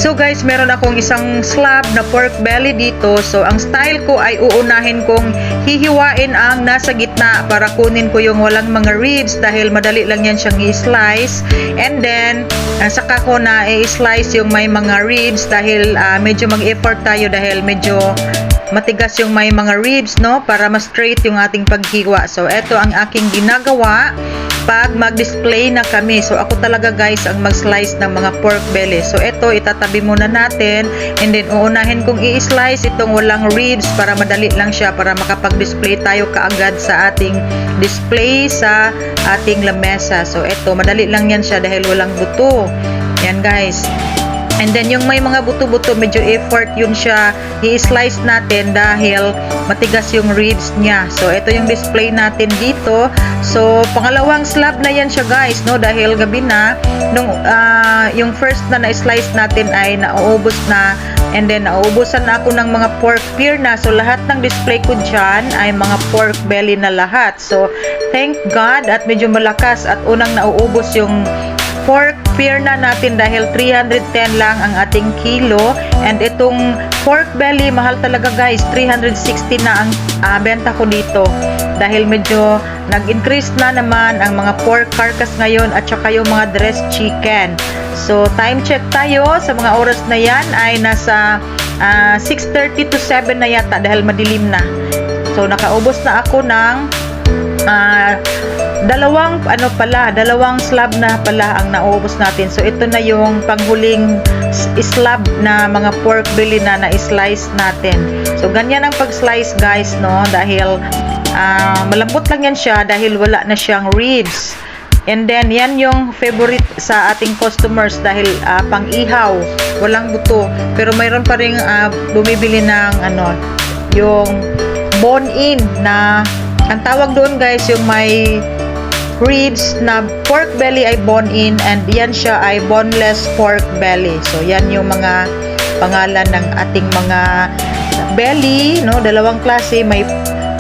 So guys, meron akong isang slab na pork belly dito. So ang style ko ay uunahin kong hihiwain ang nasa gitna para kunin ko yung walang mga ribs dahil madali lang yan siyang i-slice. And then saka ko na i-slice yung may mga ribs dahil medyo mag-effort tayo dahil medyo matigas yung may mga ribs, no, para mas straight yung ating paghiwa. So ito ang aking ginagawa pag mag-display na kami. So ako talaga guys ang mag-slice ng mga pork belly. So ito itatabi muna natin and then uunahin kong i-slice itong walang ribs para madali lang siya para makapag-display tayo kaagad sa ating display sa ating lamesa. So ito madali lang yan siya dahil walang buto. Yan guys. And then yung may mga buto-buto, medyo effort yun siya i-slice natin dahil matigas yung ribs niya. So ito yung display natin dito. So pangalawang slab na yan siya guys, no, dahil gabi na nung yung first na na-slice natin ay nauubos na, and then nauubusan na ako ng mga pork pear na. So lahat ng display ko dyan ay mga pork belly na lahat. So thank God at medyo malakas at unang nauubos yung pork pear na natin dahil 310 lang ang ating kilo. And itong pork belly mahal talaga guys, 360 na ang benta ko dito dahil medyo nag-increase na naman ang mga pork carcass ngayon at saka yung mga dressed chicken. So time check tayo sa mga oras na yan ay nasa 6:30 to 7 na yata dahil madilim na. So nakaubos na ako ng dalawang slab na pala ang naubos natin. So ito na yung panghuling slab na mga pork belly na na-slice natin. So ganyan ang pag-slice guys, no, dahil malambot lang yan siya dahil wala na siyang ribs. And then yan yung favorite sa ating customers dahil pang-ihaw, walang buto. Pero mayroon pa ring bumibili ng yung bone-in na ang tawag doon guys, yung may ribs na pork belly ay bone-in and yan siya ay boneless pork belly. So yan yung mga pangalan ng ating mga belly, no, dalawang klase, may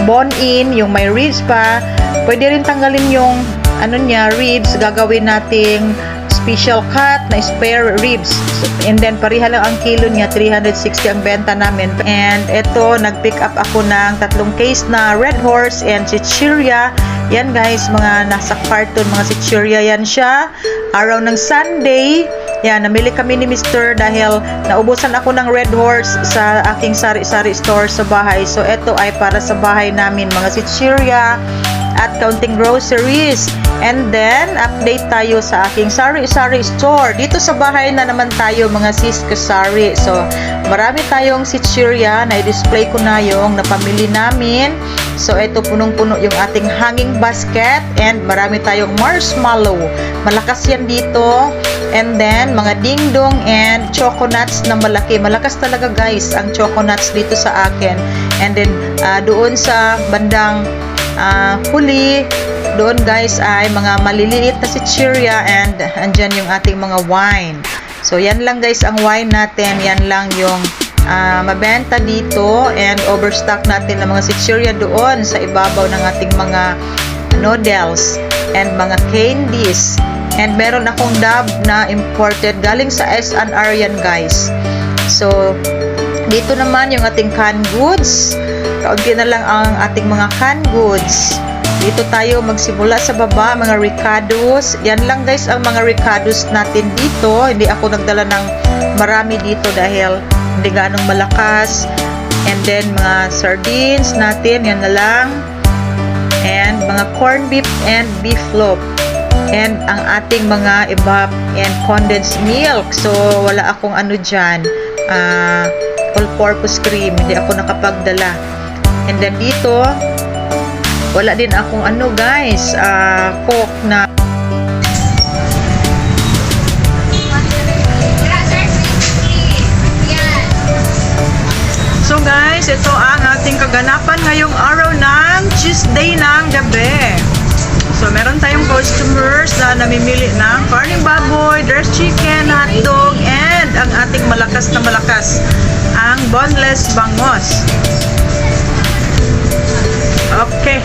bone-in, yung may ribs pa. Pwede rin tanggalin yung ribs, gagawin nating special cut na spare ribs. So, and then pareha lang ang kilo niya, 360 ang benta namin. And ito, nag-pick up ako ng 3 case na Red Horse and Chichirya. Yan guys, mga nasa carton, mga Chichirya yan siya. Araw ng Sunday, yan, namili kami ni Mr. dahil naubusan ako ng Red Horse sa aking sari-sari store sa bahay. So ito ay para sa bahay namin, mga Chichirya at counting groceries. And then update tayo sa aking sari-sari store. Dito sa bahay na naman tayo mga sis kasari. So marami tayong Chichirya na i-display ko na yung napamili namin. So ito punong-puno yung ating hanging basket and marami tayong marshmallow. Malakas yan dito. And then mga dingdong and choconuts na malaki. Malakas talaga guys ang choconuts dito sa akin. And then doon sa bandang huli, doon guys ay mga maliliit na Chichirya and andyan yung ating mga wine. So yan lang guys ang wine natin, yan lang yung mabenta dito and overstock natin ng mga Chichirya doon sa ibabaw ng ating mga noodles and mga candies. And meron akong dab na imported galing sa S&R yan guys. So dito naman yung ating canned goods. Kaunti na lang ang ating mga canned goods. Dito tayo magsimula sa baba, mga ricados. Yan lang guys ang mga ricados natin dito. Hindi ako nagdala ng marami dito dahil hindi ganong malakas. And then mga sardines natin, yan na lang. And mga corned beef and beef loaf. And ang ating mga evap and condensed milk. So wala akong dyan, all-purpose cream. Hindi ako nakapagdala. And then dito, wala din akong guys, coke na. So guys, ito ang ating kaganapan ngayong araw ng Tuesday ng gabi. So meron tayong customers na namimili ng karning baboy, dressed chicken, hotdog, and ang ating malakas, ang boneless bangos. Okay.